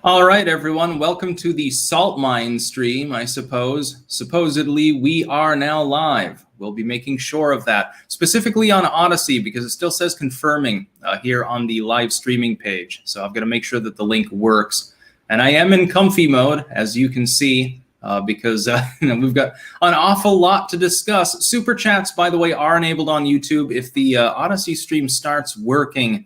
All right, everyone. Welcome to the Salt Mine stream, I suppose. Supposedly, we are now live. We'll be making sure of that, specifically on Odyssey, because it still says confirming here on the live streaming page. So I've got to make sure that the link works. And I am in comfy mode, as you can see, because we've got an awful lot to discuss. Super chats, by the way, are enabled on YouTube. If the Odyssey stream starts working,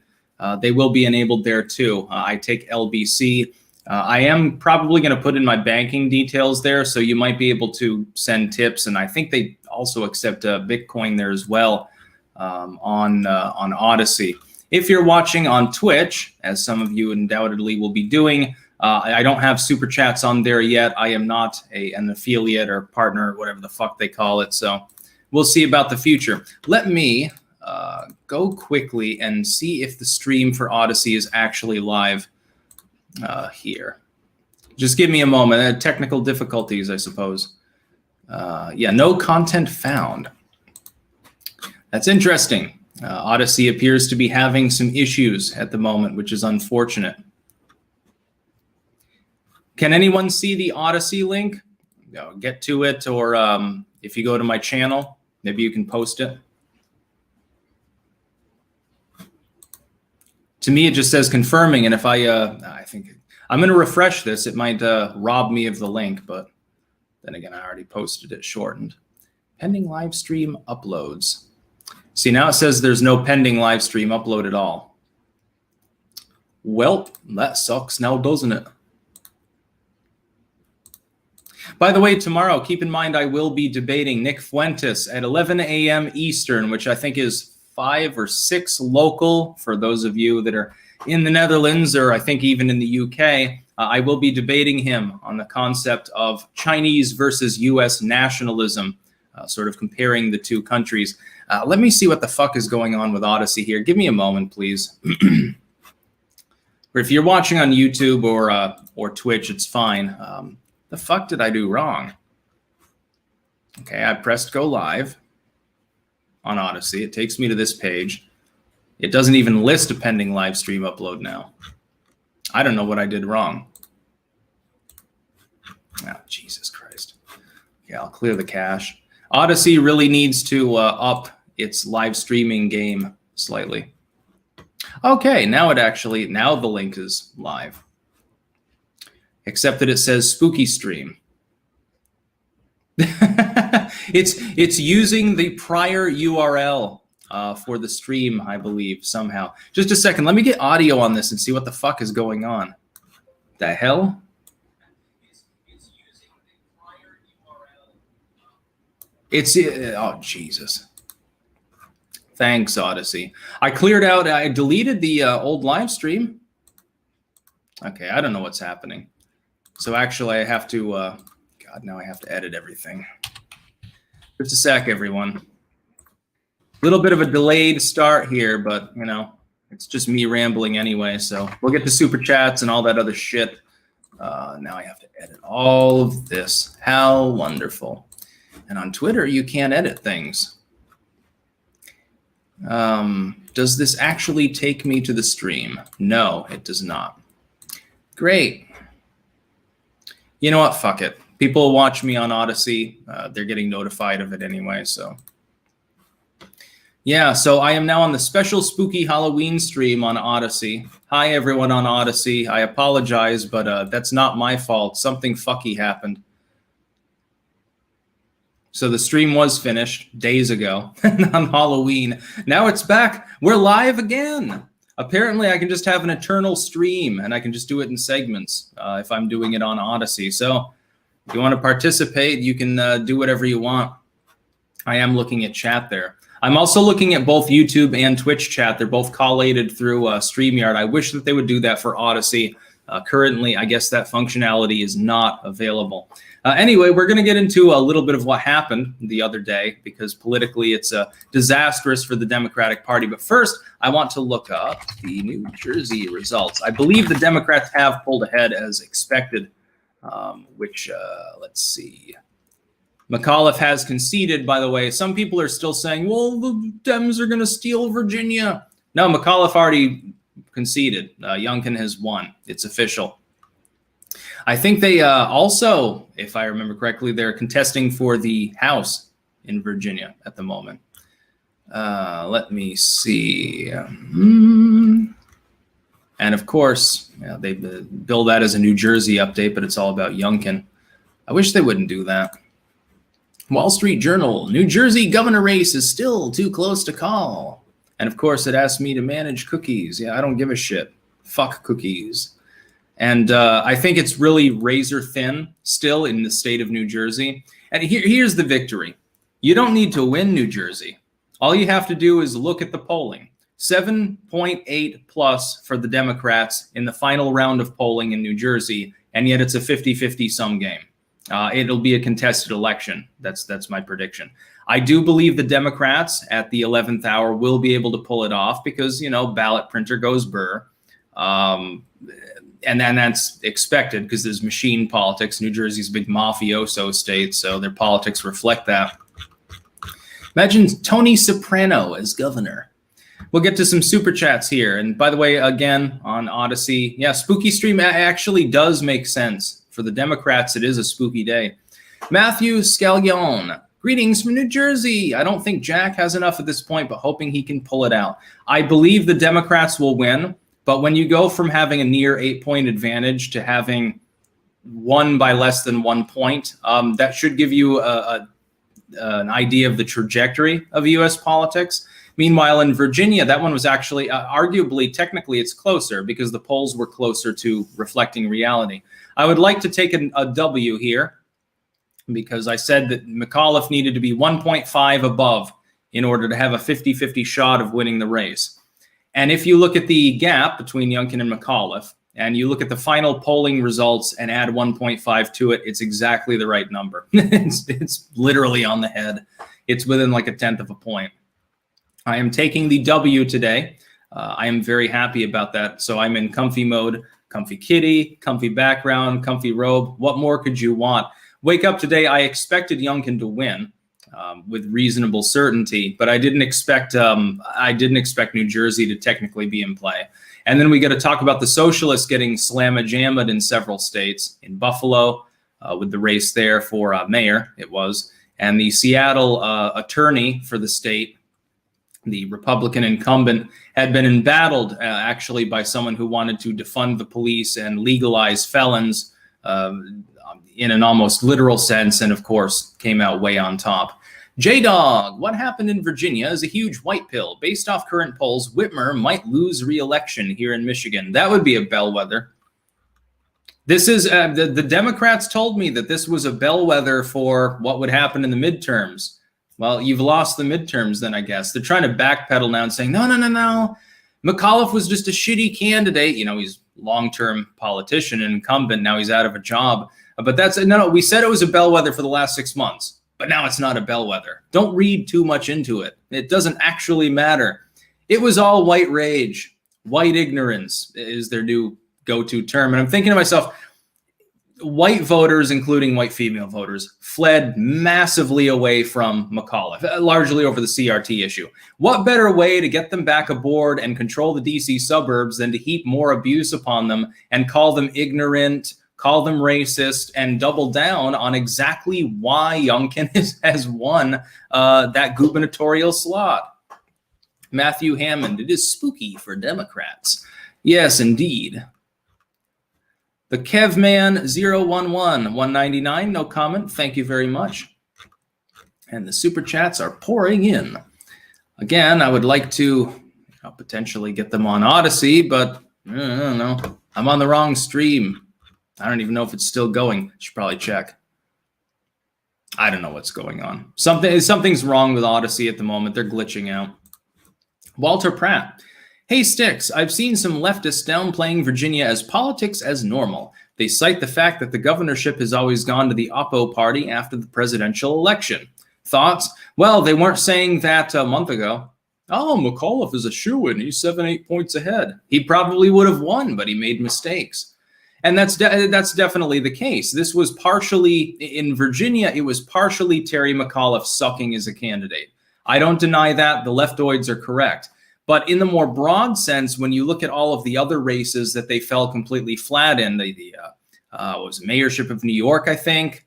they will be enabled there too. I take LBC. I am probably going to put in my banking details there, so you might be able to send tips, and I think they also accept Bitcoin there as well on Odyssey. If you're watching on Twitch, as some of you undoubtedly will be doing, I don't have super chats on there yet. I am not an affiliate or partner, whatever the fuck they call it, so we'll see about the future. Let me go quickly and see if the stream for Odyssey is actually live. Here. Just give me a moment. Technical difficulties, I suppose. Yeah, no content found. That's interesting. Odyssey appears to be having some issues at the moment, which is unfortunate. Can anyone see the Odyssey link? Get to it, or if you go to my channel, maybe you can post it. To me, it just says confirming, and if I think I'm going to refresh this, it might rob me of the link, but then again, I already posted it shortened. Pending live stream uploads. See, now it says there's no pending live stream upload at all. Well, that sucks now, doesn't it? By the way, tomorrow, keep in mind I will be debating Nick Fuentes at 11 a.m. Eastern, which I think is 5 or 6 local for those of you that are in the Netherlands, or I think even in the UK. I will be debating him on the concept of Chinese versus US nationalism, sort of comparing the two countries. Let me see what the fuck is going on with Odyssey here. Give me a moment, please. Or if you're watching on YouTube or Twitch, it's fine. The fuck did I do wrong? Okay, I pressed go live on Odyssey. It takes me to this page. It doesn't even list a pending live stream upload now. I don't know what I did wrong. Oh, Jesus Christ. Yeah, I'll clear the cache. Odyssey really needs to up its live streaming game slightly. Okay, now the link is live. Except that it says spooky stream. It's using the prior URL for the stream, I believe, somehow. Just a second. Let me get audio on this and see what the fuck is going on. The hell? It's using the prior URL. Oh, Jesus. Thanks, Odyssey. I deleted the old live stream. Okay, I don't know what's happening. So actually, I have to... God, now I have to edit everything. Just a sec, everyone. A little bit of a delayed start here, but, you know, it's just me rambling anyway, so we'll get to super chats and all that other shit. Now I have to edit all of this. How wonderful. And on Twitter, you can't edit things. Does this actually take me to the stream? No, it does not. Great. You know what? Fuck it. People watch me on Odyssey. They're getting notified of it anyway, so. Yeah, so I am now on the special spooky Halloween stream on Odyssey. Hi, everyone on Odyssey. I apologize, but that's not my fault. Something fucky happened. So the stream was finished days ago on Halloween. Now it's back. We're live again. Apparently, I can just have an eternal stream, and I can just do it in segments if I'm doing it on Odyssey. So if you want to participate, you can do whatever you want. I am looking at chat there. I'm also looking at both YouTube and Twitch chat. They're both collated through StreamYard. I wish that they would do that for Odyssey. Currently, I guess that functionality is not available. Anyway, we're going to get into a little bit of what happened the other day, because politically it's disastrous for the Democratic Party. But first, I want to look up the New Jersey results. I believe the Democrats have pulled ahead as expected, which, let's see. McAuliffe has conceded, by the way. Some people are still saying, well, the Dems are going to steal Virginia. No, McAuliffe already conceded. Youngkin has won. It's official. I think they also, if I remember correctly, they're contesting for the House in Virginia at the moment. Let me see. And of course, they bill that as a New Jersey update, but it's all about Youngkin. I wish they wouldn't do that. Wall Street Journal, New Jersey governor race is still too close to call. And of course, it asked me to manage cookies. Yeah, I don't give a shit. Fuck cookies. And I think it's really razor thin still in the state of New Jersey. And here's the victory. You don't need to win New Jersey. All you have to do is look at the polling. 7.8 plus for the Democrats in the final round of polling in New Jersey, and yet it's a 50-50 sum game. It'll be a contested election. That's my prediction. I do believe the Democrats at the 11th hour will be able to pull it off because, you know, ballot printer goes burr. And then that's expected because there's machine politics. New Jersey's a big mafioso state, so their politics reflect that. Imagine Tony Soprano as governor. We'll get to some super chats here. And by the way, again, on Odyssey, yeah, spooky stream actually does make sense. For the Democrats, it is a spooky day. Matthew Scallion, greetings from New Jersey. I don't think Jack has enough at this point, but hoping he can pull it out. I believe the Democrats will win, but when you go from having a near 8-point advantage to having won by less than 1 point, that should give you an idea of the trajectory of U.S. politics. Meanwhile, in Virginia, that one was actually, arguably, technically, it's closer because the polls were closer to reflecting reality. I would like to take a W here because I said that McAuliffe needed to be 1.5 above in order to have a 50-50 shot of winning the race. And if you look at the gap between Youngkin and McAuliffe, and you look at the final polling results and add 1.5 to it, it's exactly the right number. It's literally on the head. It's within like 1/10 of a point. I am taking the W today. I am very happy about that. So I'm in comfy mode, comfy kitty, comfy background, comfy robe. What more could you want? Wake up today. I expected Youngkin to win with reasonable certainty, but I didn't expect New Jersey to technically be in play. And then we got to talk about the socialists getting slamma-jammed in several states. In Buffalo, with the race there for mayor, it was, and the Seattle attorney for the state, the Republican incumbent, had been embattled actually by someone who wanted to defund the police and legalize felons in an almost literal sense, and of course came out way on top. J-Dog, what happened in Virginia is a huge white pill. Based off current polls, Whitmer might lose re-election here in Michigan. That would be a bellwether. This is, the Democrats told me that this was a bellwether for what would happen in the midterms. Well, you've lost the midterms then, I guess. They're trying to backpedal now and saying, no. McAuliffe was just a shitty candidate. You know, he's long-term politician and incumbent. Now he's out of a job. But that's, no, we said it was a bellwether for the last 6 months. But now it's not a bellwether. Don't read too much into it. It doesn't actually matter. It was all white rage. White ignorance is their new go-to term. And I'm thinking to myself, white voters, including white female voters, fled massively away from McAuliffe, largely over the CRT issue. What better way to get them back aboard and control the DC suburbs than to heap more abuse upon them and call them ignorant, call them racist, and double down on exactly why Youngkin has won that gubernatorial slot. Matthew Hammond, it is spooky for Democrats. Yes, indeed. The Kevman 011, 199, no comment. Thank you very much. And the super chats are pouring in. Again, I would like to potentially get them on Odyssey, but I don't know. I'm on the wrong stream. I don't even know if it's still going. Should probably check. I don't know what's going on. Something's wrong with Odyssey at the moment. They're glitching out. Walter Pratt. Hey, Sticks, I've seen some leftists downplaying Virginia as politics as normal. They cite the fact that the governorship has always gone to the Oppo party after the presidential election. Thoughts? Well, they weren't saying that a month ago. Oh, McAuliffe is a shoo-in. He's 7-8 points ahead. He probably would have won, but he made mistakes. And that's definitely the case. This was partially, in Virginia, it was partially Terry McAuliffe sucking as a candidate. I don't deny that. The leftoids are correct. But in the more broad sense, when you look at all of the other races that they fell completely flat in, the was mayorship of New York, I think,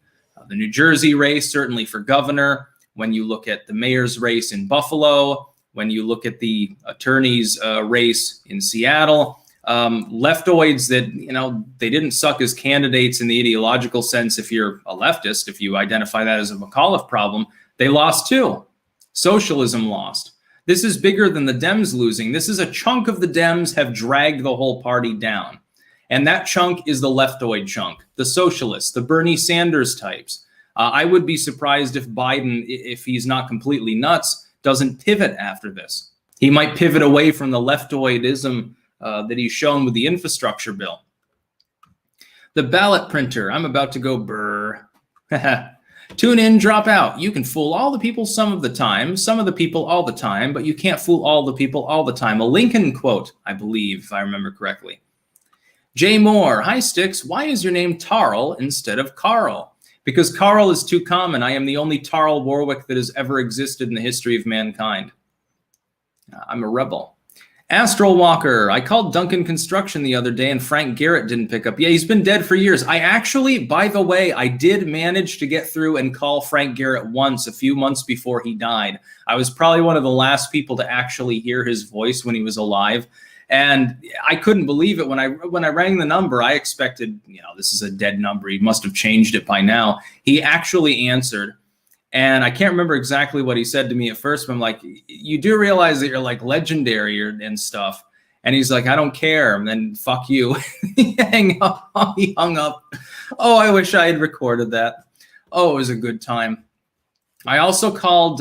the New Jersey race, certainly for governor. When you look at the mayor's race in Buffalo, when you look at the attorney's race in Seattle, leftoids that, they didn't suck as candidates in the ideological sense. If you're a leftist, if you identify that as a McAuliffe problem, they lost too. Socialism lost. This is bigger than the Dems losing. This is a chunk of the Dems have dragged the whole party down. And that chunk is the leftoid chunk, the socialists, the Bernie Sanders types. I would be surprised if Biden, if he's not completely nuts, doesn't pivot after this. He might pivot away from the leftoidism that he's shown with the infrastructure bill. The ballot printer. I'm about to go brr. Tune in, drop out. You can fool all the people some of the time, some of the people all the time, but you can't fool all the people all the time. A Lincoln quote, I believe, if I remember correctly. Jay Moore. Hi, Sticks. Why is your name Tarl instead of Carl? Because Carl is too common. I am the only Tarl Warwick that has ever existed in the history of mankind. I'm a rebel. Astral Walker. I called Duncan Construction the other day and Frank Garrett didn't pick up. Yeah, he's been dead for years. I actually, by the way, I did manage to get through and call Frank Garrett once a few months before he died. I was probably one of the last people to actually hear his voice when he was alive. And I couldn't believe it when I rang the number. I expected, this is a dead number. He must have changed it by now. He actually answered. And I can't remember exactly what he said to me at first, but I'm like, you do realize that you're like legendary and stuff. And he's like, I don't care. And then fuck you. He hung up. Oh, I wish I had recorded that. Oh, it was a good time. I also called,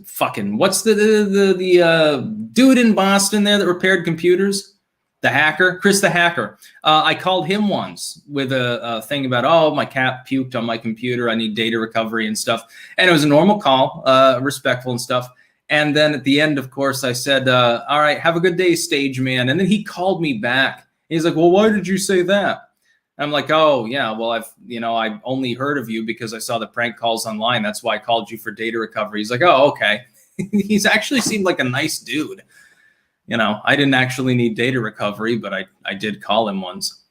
fucking, what's the dude in Boston there that repaired computers? The hacker, Chris the hacker. I called him once with a thing about, oh, my cat puked on my computer. I need data recovery and stuff. And it was a normal call, respectful and stuff. And then at the end, of course, I said, all right, have a good day, stage man. And then he called me back. He's like, well, why did you say that? I'm like, oh, yeah, well, I only heard of you because I saw the prank calls online. That's why I called you for data recovery. He's like, oh, okay. He's actually seemed like a nice dude. I didn't actually need data recovery, but I did call him once.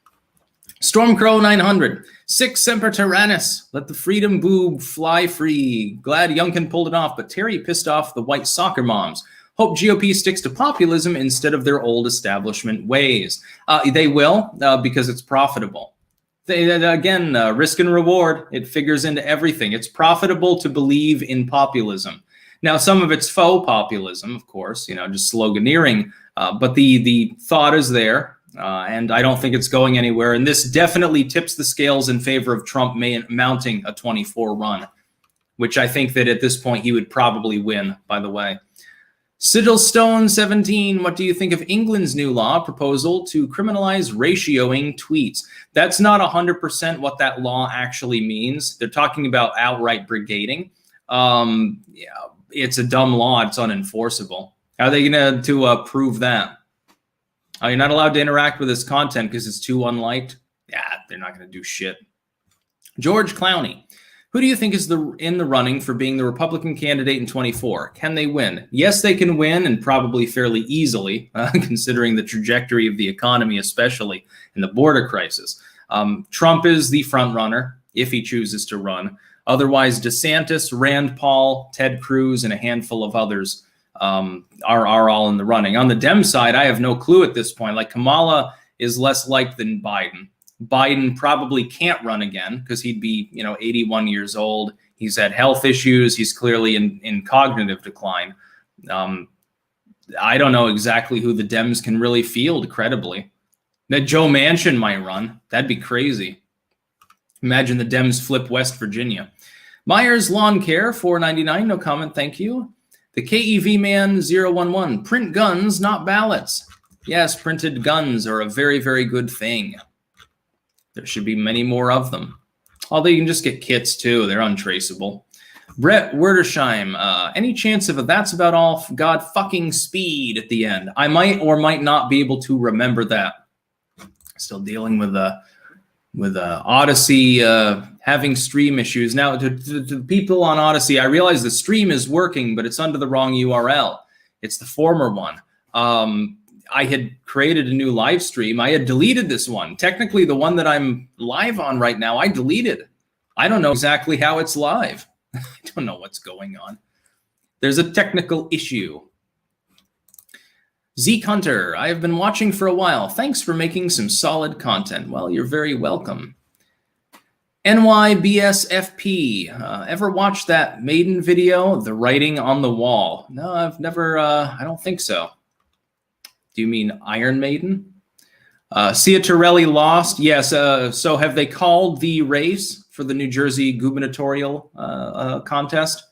Stormcrow 900. Sic semper tyrannis. Let the freedom boob fly free. Glad Youngkin pulled it off, but Terry pissed off the white soccer moms. Hope GOP sticks to populism instead of their old establishment ways. They will, because it's profitable. Again, risk and reward, it figures into everything. It's profitable to believe in populism. Now, some of it's faux populism, of course, just sloganeering, but the thought is there, and I don't think it's going anywhere. And this definitely tips the scales in favor of Trump mounting a 24 run, which I think that at this point he would probably win, by the way. Sigilstone 17, what do you think of England's new law proposal to criminalize ratioing tweets? That's not 100% what that law actually means. They're talking about outright brigading. Yeah, it's a dumb law. It's unenforceable. How are they going to prove that? You're not allowed to interact with this content because it's too unliked. Yeah, they're not going to do shit. George Clowney. Who do you think is in the running for being the Republican candidate in 24? Can they win? Yes, they can win, and probably fairly easily, considering the trajectory of the economy, especially in the border crisis. Trump is the front runner if he chooses to run. Otherwise, DeSantis, Rand Paul, Ted Cruz, and a handful of others are all in the running. On the Dem side, I have no clue at this point. Like, Kamala is less liked than Biden. Biden probably can't run again because he'd be, 81 years old. He's had health issues. He's clearly in cognitive decline. I don't know exactly who the Dems can really field credibly. That Joe Manchin might run. That'd be crazy. Imagine the Dems flip West Virginia. Myers Lawn Care, $4.99. No comment, thank you. The KEV Man 011. Print guns, not ballots. Yes, printed guns are a very, very good thing. There should be many more of them. Although you can just get kits too. They're untraceable. Brett Werdersheim. Any chance of a that's about all God fucking speed at the end? I might or might not be able to remember that. Still dealing with Odyssey having stream issues. Now, to the people on Odyssey, I realize the stream is working, but it's under the wrong URL. It's the former one. I had created a new live stream. I had deleted this one. Technically, the one that I'm live on right now, I deleted. I don't know exactly how it's live. I don't know what's going on. There's a technical issue. Zeke Hunter, I have been watching for a while. Thanks for making some solid content. Well, you're very welcome. NYBSFP, ever watched that Maiden video, The Writing on the Wall? No, I've never, I don't think so. Do you mean Iron Maiden? Sia Torelli lost. Yes, so have they called the race for the New Jersey gubernatorial contest?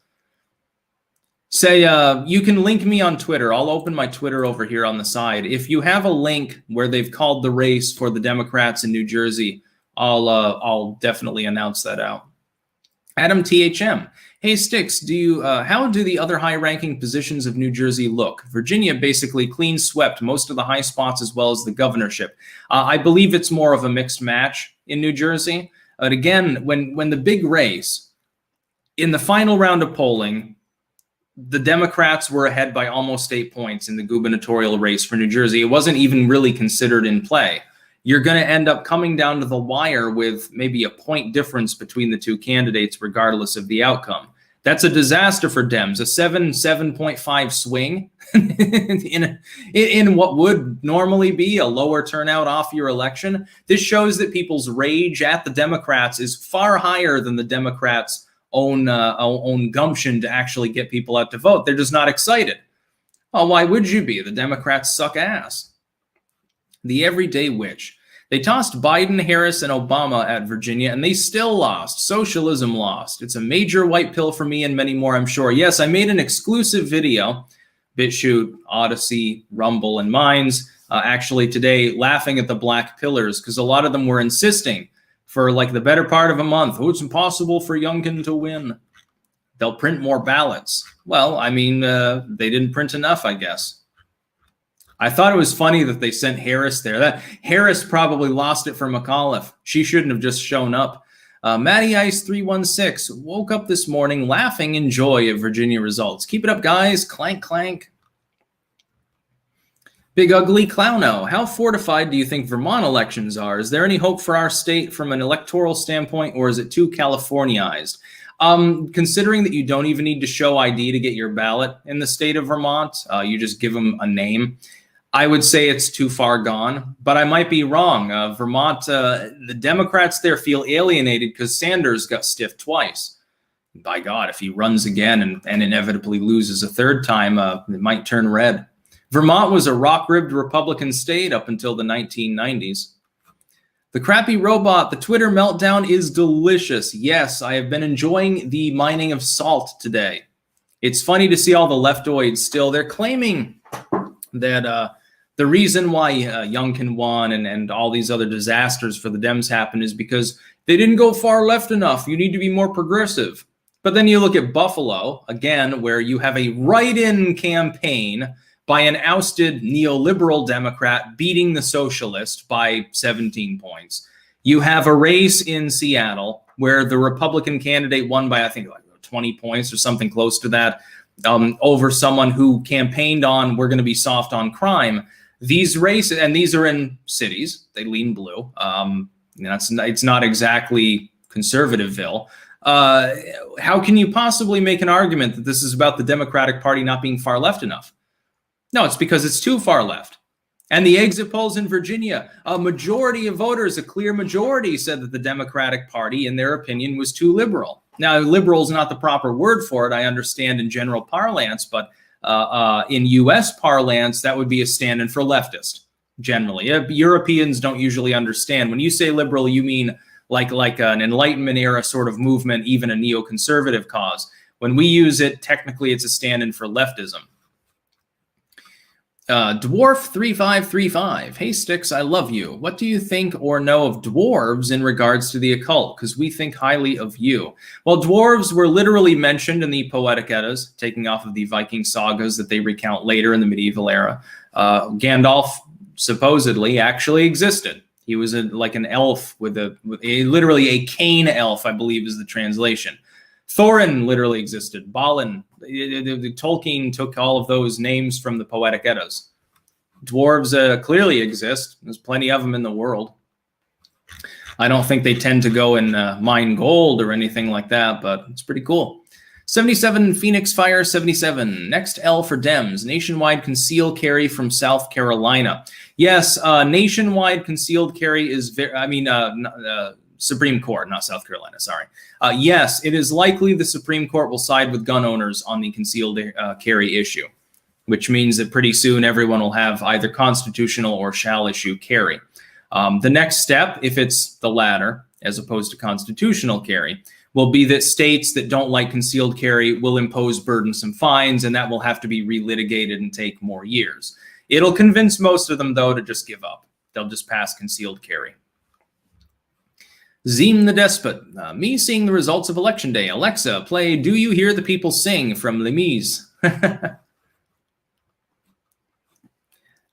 Say, you can link me on Twitter. I'll open my Twitter over here on the side. If you have a link where they've called the race for the Democrats in New Jersey, I'll definitely announce that out. Adam THM. Hey Sticks, how do the other high-ranking positions of New Jersey look? Virginia basically clean swept most of the high spots as well as the governorship. I believe it's more of a mixed match in New Jersey. But again, when the big race, in the final round of polling, the Democrats were ahead by almost 8 points in the gubernatorial race for New Jersey. It wasn't even really considered in play. You're going to end up coming down to the wire with maybe a point difference between the two candidates, regardless of the outcome. That's a disaster for Dems. A 7.5 swing in what would normally be a lower turnout off your election. This shows that people's rage at the Democrats is far higher than the Democrats' own gumption to actually get people out to vote. They're just not excited. Well, why would you be? The Democrats suck ass. The Everyday Witch. They tossed Biden, Harris, and Obama at Virginia, and they still lost. Socialism lost. It's a major white pill for me and many more, I'm sure. Yes, I made an exclusive video, BitChute, Odyssey, Rumble, and Minds, actually today laughing at the black pillars because a lot of them were insisting for like the better part of a month, oh, it's impossible for Youngkin to win. They'll print more ballots. Well, I mean, they didn't print enough, I guess. I thought it was funny that they sent Harris there. That Harris probably lost it for McAuliffe. She shouldn't have just shown up. Matty Ice 316 woke up this morning laughing in joy of Virginia results. Keep it up, guys. Clank, clank. Big Ugly Clowno. How fortified do you think Vermont elections are? Is there any hope for our state from an electoral standpoint, or is it too Californiaized? Considering that you don't even need to show ID to get your ballot in the state of Vermont, you just give them a name. I would say it's too far gone, but I might be wrong. Vermont, the Democrats there feel alienated because Sanders got stiffed twice. By God, if he runs again and inevitably loses a third time, it might turn red. Vermont was a rock-ribbed Republican state up until the 1990s. The Crappy Robot, the Twitter meltdown is delicious. Yes, I have been enjoying the mining of salt today. It's funny to see all the leftoids still. They're claiming that the reason why Youngkin won and all these other disasters for the Dems happened is because they didn't go far left enough. You need to be more progressive. But then you look at Buffalo, again, where you have a write-in campaign by an ousted neoliberal Democrat beating the socialist by 17 points. You have a race in Seattle where the Republican candidate won by, I think, like 20 points or something close to that, over someone who campaigned on, we're going to be soft on crime. These races, and these are in cities, they lean blue. It's not exactly conservativeville. How can you possibly make an argument that this is about the Democratic Party not being far left enough? No, it's because it's too far left. And the exit polls in Virginia, a majority of voters, a clear majority, said that the Democratic Party, in their opinion, was too liberal. Now, liberal is not the proper word for it, I understand in general parlance, but in U.S. parlance, that would be a stand-in for leftist, generally. Europeans don't usually understand. When you say liberal, you mean like an Enlightenment era sort of movement, even a neoconservative cause. When we use it, technically it's a stand-in for leftism. Dwarf3535. Hey, Sticks, I love you. What do you think or know of dwarves in regards to the occult? Because we think highly of you. Well, dwarves were literally mentioned in the Poetic Eddas, taking off of the Viking sagas that they recount later in the medieval era. Gandalf supposedly actually existed. He was like an elf with literally a cane elf, I believe is the translation. Thorin literally existed. Balin. Tolkien took all of those names from the Poetic Eddas. Dwarves clearly exist. There's plenty of them in the world. I don't think they tend to go and mine gold or anything like that, but it's pretty cool. 77 Phoenix Fire 77. Next L for Dems. Nationwide concealed carry from South Carolina. Yes, nationwide concealed carry is Supreme Court, not South Carolina, sorry. Yes, it is likely the Supreme Court will side with gun owners on the concealed carry issue, which means that pretty soon everyone will have either constitutional or shall issue carry. The next step, if it's the latter, as opposed to constitutional carry, will be that states that don't like concealed carry will impose burdensome fines, and that will have to be relitigated and take more years. It'll convince most of them, though, to just give up. They'll just pass concealed carry. Zim the Despot. Me seeing the results of Election Day. Alexa, play Do You Hear the People Sing from Les Mis.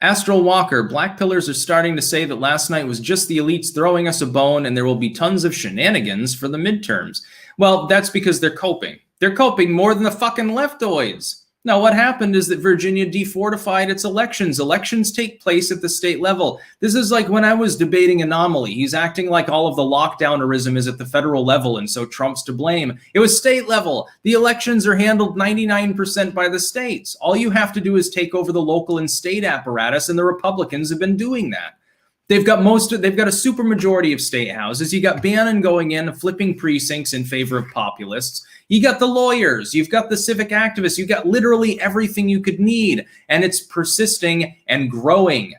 Astral Walker. Black pillars are starting to say that last night was just the elites throwing us a bone and there will be tons of shenanigans for the midterms. Well, that's because they're coping. They're coping more than the fucking leftoids. Now, what happened is that Virginia defortified its elections. Elections take place at the state level. This is like when I was debating Anomaly. He's acting like all of the lockdownerism is at the federal level, and so Trump's to blame. It was state level. The elections are handled 99% by the states. All you have to do is take over the local and state apparatus, and the Republicans have been doing that. They've got a supermajority of state houses. You got Bannon going in, flipping precincts in favor of populists. You got the lawyers, you've got the civic activists, you've got literally everything you could need, and it's persisting and growing.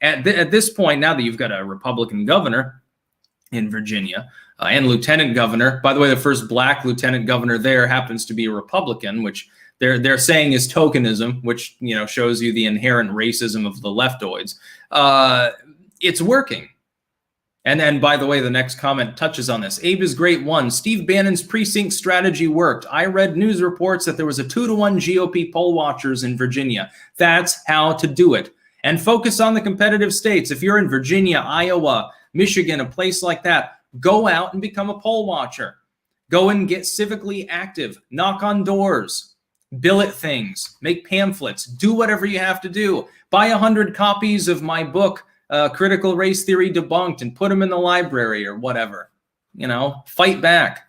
At this point, now that you've got a Republican governor in Virginia and lieutenant governor, by the way, the first black lieutenant governor there happens to be a Republican, which they're saying is tokenism, which shows you the inherent racism of the leftoids. It's working. And then, by the way, the next comment touches on this. Abe is great one. Steve Bannon's precinct strategy worked. I read news reports that there was a 2-to-1 GOP poll watchers in Virginia. That's how to do it. And focus on the competitive states. If you're in Virginia, Iowa, Michigan, a place like that, go out and become a poll watcher. Go and get civically active. Knock on doors. Billet things. Make pamphlets. Do whatever you have to do. Buy 100 copies of my book, Critical Race Theory Debunked, and put them in the library or whatever. Fight back.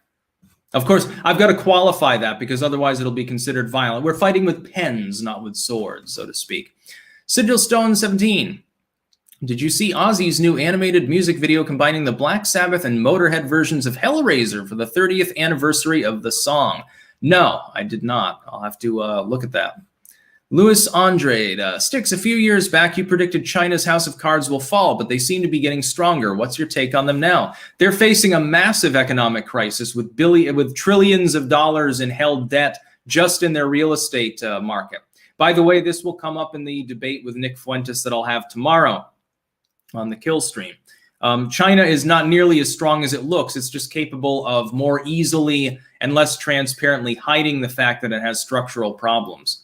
Of course, I've got to qualify that because otherwise it'll be considered violent. We're fighting with pens, not with swords, so to speak. Sigil Stone 17. Did you see Ozzy's new animated music video combining the Black Sabbath and Motorhead versions of Hellraiser for the 30th anniversary of the song? No, I did not. I'll have to look at that. Louis Andrade, Sticks, a few years back you predicted China's house of cards will fall, but they seem to be getting stronger. What's your take on them now? They're facing a massive economic crisis with trillions of dollars in held debt just in their real estate market. By the way, this will come up in the debate with Nick Fuentes that I'll have tomorrow on the Kill Stream. China is not nearly as strong as it looks. It's just capable of more easily and less transparently hiding the fact that it has structural problems.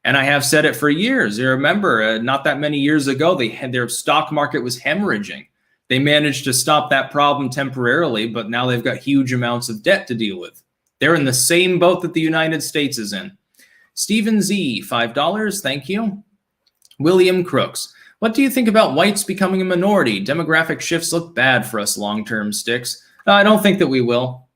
And I have said it for years. You remember, not that many years ago, their stock market was hemorrhaging. They managed to stop that problem temporarily, but now they've got huge amounts of debt to deal with. They're in the same boat that the United States is in. Stephen Z, $5, thank you. William Crooks, what do you think about whites becoming a minority? Demographic shifts look bad for us long-term, Sticks. I don't think that we will.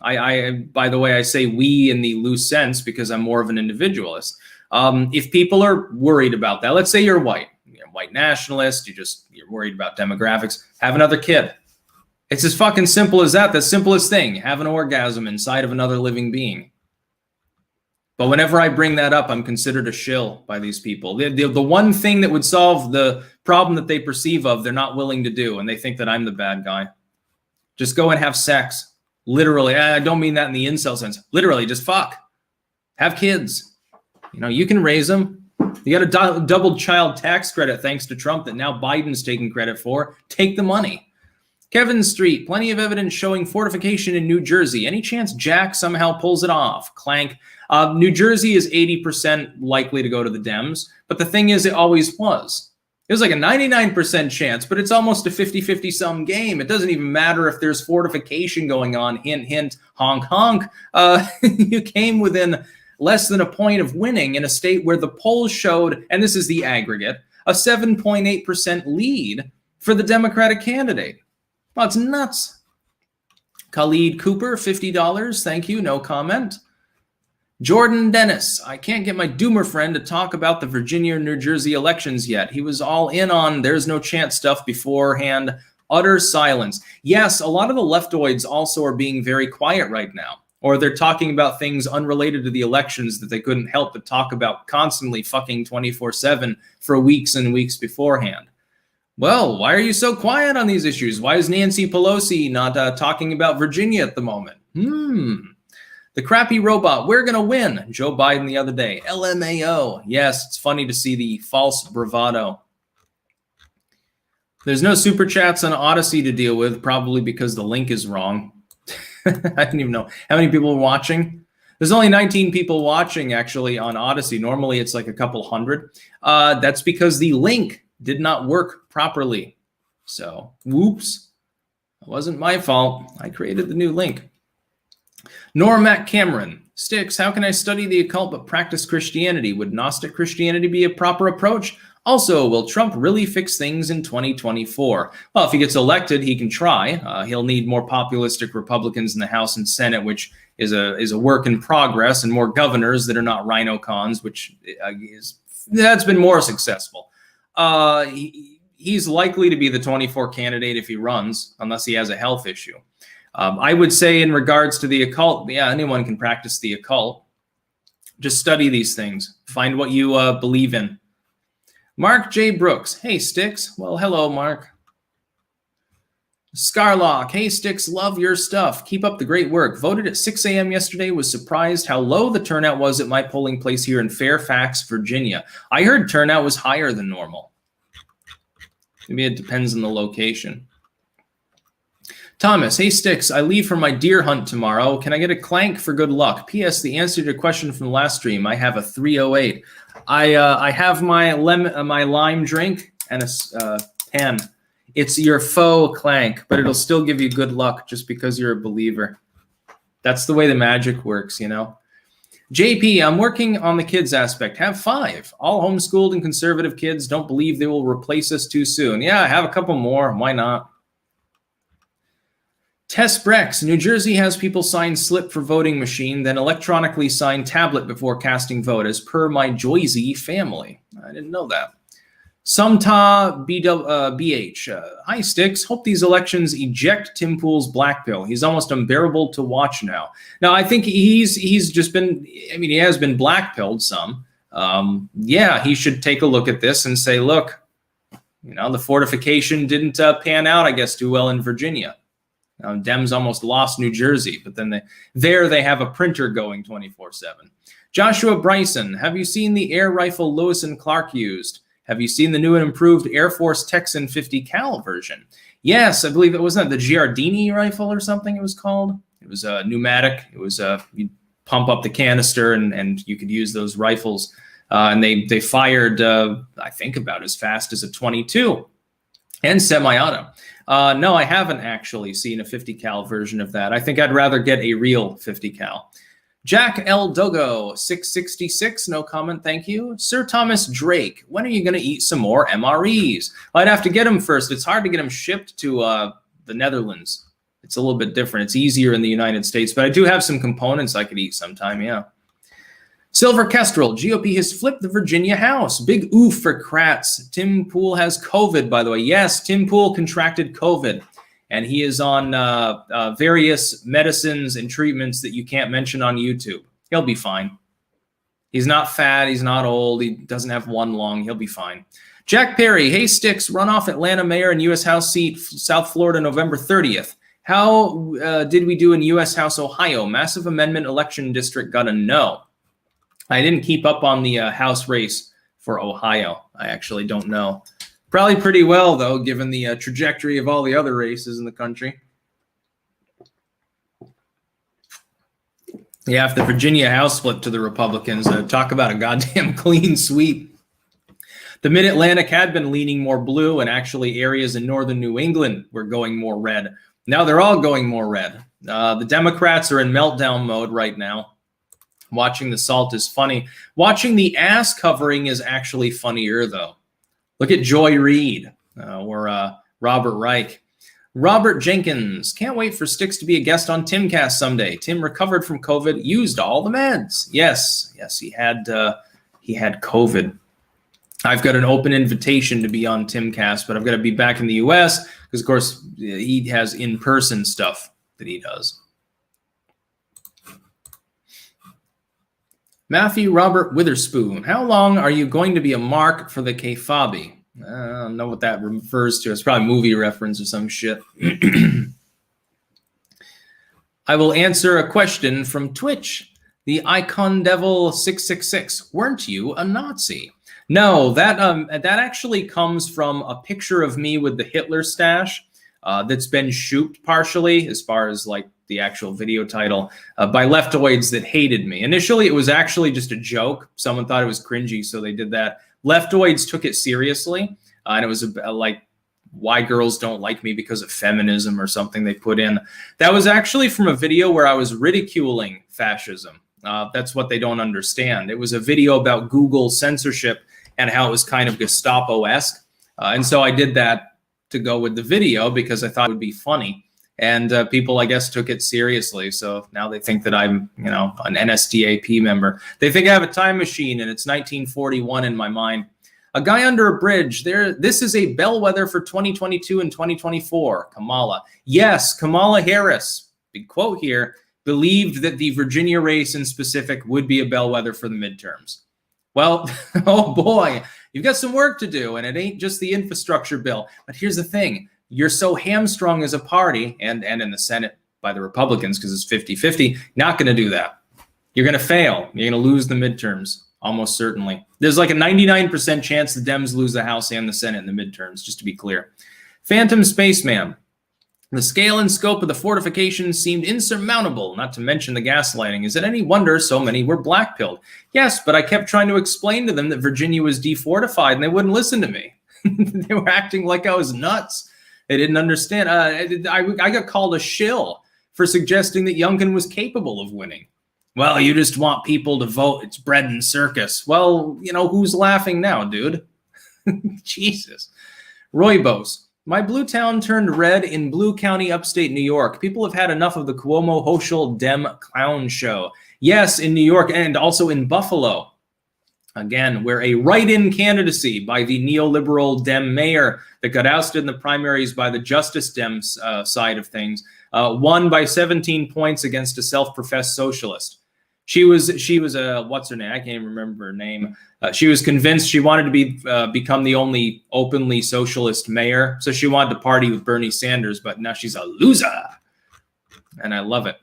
By the way, I say we in the loose sense because I'm more of an individualist. If people are worried about that, let's say you're white, white nationalist, you're worried about demographics, have another kid. It's as fucking simple as that. The simplest thing, have an orgasm inside of another living being. But whenever I bring that up, I'm considered a shill by these people. The one thing that would solve the problem that they perceive of, they're not willing to do, and they think that I'm the bad guy. Just go and have sex. Literally, I don't mean that in the incel sense. Literally, just fuck. Have kids. You can raise them. You got a double child tax credit thanks to Trump that now Biden's taking credit for. Take the money. Kevin Street, plenty of evidence showing fortification in New Jersey. Any chance Jack somehow pulls it off? Clank. New Jersey is 80% likely to go to the Dems, but the thing is, it always was. It was like a 99% chance, but it's almost a 50-50 sum game. It doesn't even matter if there's fortification going on. Hint, hint, honk, honk. You came within less than a point of winning in a state where the polls showed, and this is the aggregate, a 7.8% lead for the Democratic candidate. Well, it's nuts. Khalid Cooper, $50. Thank you. No comment. Jordan Dennis, I can't get my doomer friend to talk about the Virginia or New Jersey elections yet. He was all in on there's no chance stuff beforehand. Utter silence. Yes, a lot of the leftoids also are being very quiet right now. Or they're talking about things unrelated to the elections that they couldn't help but talk about constantly fucking 24/7 for weeks and weeks beforehand. Well, why are you so quiet on these issues? Why is Nancy Pelosi not talking about Virginia at the moment? The crappy robot, we're going to win. Joe Biden the other day. LMAO. Yes, it's funny to see the false bravado. There's no super chats on Odyssey to deal with, probably because the link is wrong. I don't even know how many people are watching. There's only 19 people watching, actually, on Odyssey. Normally, it's like a couple hundred. That's because the link did not work properly. So, whoops. It wasn't my fault. I created the new link. Normac Cameron, Sticks, how can I study the occult but practice Christianity? Would Gnostic Christianity be a proper approach? Also, will Trump really fix things in 2024? Well, if he gets elected, he can try. He'll need more populistic Republicans in the House and Senate, which is a work in progress, and more governors that are not rhino cons, which that's been more successful. He's likely to be the 24 candidate if he runs, unless he has a health issue. I would say in regards to the occult, yeah, anyone can practice the occult. Just study these things. Find what you believe in. Mark J. Brooks. Hey, Sticks. Well, hello, Mark. Scarlock. Hey, Sticks. Love your stuff. Keep up the great work. Voted at 6 a.m. yesterday. Was surprised how low the turnout was at my polling place here in Fairfax, Virginia. I heard turnout was higher than normal. Maybe it depends on the location. Thomas, hey Sticks, I leave for my deer hunt tomorrow. Can I get a clank for good luck? P.S. The answer to your question from the last stream, I have a 308. I have my lime drink and a pen. It's your faux clank, but it'll still give you good luck just because you're a believer. That's the way the magic works, you know. JP, I'm working on the kids aspect. Have 5. All homeschooled and conservative kids don't believe they will replace us too soon. Yeah, I have a couple more. Why not? Tess Brex, New Jersey has people sign slip for voting machine, then electronically sign tablet before casting vote, as per my Joyzy family. I didn't know that. Sumta BH, hi Sticks, hope these elections eject Tim Pool's black pill. He's almost unbearable to watch now. Now, I think he's just been, I mean, he has been black-pilled some. Yeah, he should take a look at this and say, look, you know, the fortification didn't pan out, I guess, too well in Virginia. Dems almost lost New Jersey, but then they have a printer going 24/7. Joshua Bryson, have you seen the air rifle Lewis and Clark used? Have you seen the new and improved Air Force Texan 50 cal version? Yes, I believe it wasn't the Giardini rifle or something it was called. It was a pneumatic. It was you pump up the canister and you could use those rifles. And they fired, I think, about as fast as a 22 and semi-auto. No, I haven't actually seen a 50 cal version of that. I think I'd rather get a real 50 cal. Jack L. Dogo, 666, no comment, thank you. Sir Thomas Drake, when are you going to eat some more MREs? I'd have to get them first. It's hard to get them shipped to the Netherlands. It's a little bit different. It's easier in the United States, but I do have some components I could eat sometime, yeah. Silver Kestrel, GOP has flipped the Virginia House. Big oof for Kratz. Tim Pool has COVID, by the way. Yes, Tim Pool contracted COVID, and he is on various medicines and treatments that you can't mention on YouTube. He'll be fine. He's not fat. He's not old. He doesn't have one lung. He'll be fine. Jack Perry, hey, Sticks, runoff Atlanta mayor and U.S. House seat, South Florida, November 30th. How did we do in U.S. House, Ohio? Massive amendment election district got a no. I didn't keep up on the House race for Ohio. I actually don't know. Probably pretty well, though, given the trajectory of all the other races in the country. Yeah, if the Virginia House flipped to the Republicans, talk about a goddamn clean sweep. The Mid-Atlantic had been leaning more blue, and actually areas in northern New England were going more red. Now they're all going more red. The Democrats are in meltdown mode right now. Watching the salt is funny. Watching the ass covering is actually funnier, though. Look at Joy Reid or Robert Reich. Robert Jenkins, can't wait for Styx to be a guest on Timcast someday. Tim recovered from COVID, used all the meds. Yes, he had COVID. I've got an open invitation to be on Timcast, but I've got to be back in the U.S. because, of course, he has in-person stuff that he does. Matthew Robert Witherspoon, how long are you going to be a mark for the Kfabi? I don't know what that refers to. It's probably a movie reference or some shit. I will answer a question from Twitch. The Icon Devil 666. Weren't you a Nazi? No, that actually comes from a picture of me with the Hitler stash that's been shooped partially, as far as like the actual video title, by leftoids that hated me. Initially, it was actually just a joke. Someone thought it was cringy, so they did that. Leftoids took it seriously, and it was like why girls don't like me because of feminism or something they put in. That was actually from a video where I was ridiculing fascism. That's what they don't understand. It was a video about Google censorship and how it was kind of Gestapo-esque. And so I did that to go with the video because I thought it would be funny. And people, I guess, took it seriously. So now they think that I'm, an NSDAP member. They think I have a time machine and it's 1941 in my mind. A guy under a bridge. This is a bellwether for 2022 and 2024. Kamala. Yes, Kamala Harris, big quote here, believed that the Virginia race in specific would be a bellwether for the midterms. Well, oh boy, you've got some work to do, and it ain't just the infrastructure bill. But here's the thing. You're so hamstrung as a party, and in the Senate by the Republicans, because it's 50-50, not going to do that. You're going to fail. You're going to lose the midterms, almost certainly. There's like a 99% chance the Dems lose the House and the Senate in the midterms, just to be clear. Phantom Spaceman. The scale and scope of the fortifications seemed insurmountable, not to mention the gaslighting. Is it any wonder so many were blackpilled? Yes, but I kept trying to explain to them that Virginia was defortified, and they wouldn't listen to me. They were acting like I was nuts. They didn't understand. I got called a shill for suggesting that Youngkin was capable of winning. Well, you just want people to vote. It's bread and circus. Well, who's laughing now, dude? Jesus. Roybos. My blue town turned red in Blue County, upstate New York. People have had enough of the Cuomo Hochul Dem clown show. Yes, in New York and also in Buffalo. Again, where a write-in candidacy by the neoliberal Dem mayor that got ousted in the primaries by the Justice Dems side of things won by 17 points against a self-professed socialist. She was a, what's her name? I can't even remember her name. She was convinced she wanted to become the only openly socialist mayor. So she wanted to party with Bernie Sanders, but now she's a loser. And I love it.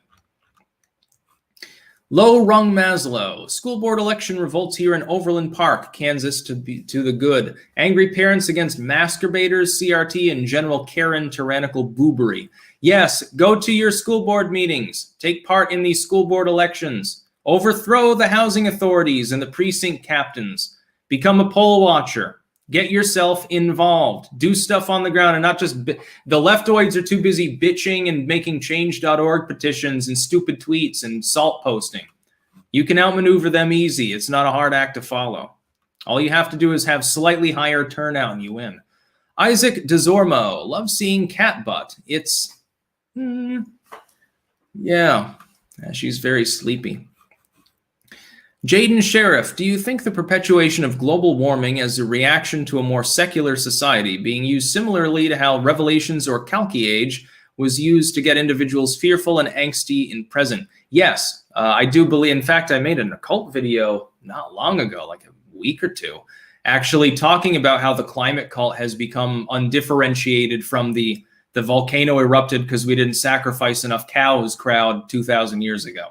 Low Rung Maslow. School board election revolts here in Overland Park, Kansas to the good. Angry parents against masturbators, CRT, and general Karen tyrannical boobery. Yes, go to your school board meetings. Take part in these school board elections. Overthrow the housing authorities and the precinct captains. Become a poll watcher. Get yourself involved. Do stuff on the ground and not just... The leftoids are too busy bitching and making change.org petitions and stupid tweets and salt posting. You can outmaneuver them easy. It's not a hard act to follow. All you have to do is have slightly higher turnout and you win. Isaac DeZormo. Love seeing cat butt. It's... yeah. She's very sleepy. Jaden Sheriff, do you think the perpetuation of global warming as a reaction to a more secular society being used similarly to how Revelations or Kalki Age was used to get individuals fearful and angsty in present? Yes, I do believe. In fact, I made an occult video not long ago, like a week or two, actually talking about how the climate cult has become undifferentiated from the volcano erupted because we didn't sacrifice enough cows crowd 2,000 years ago.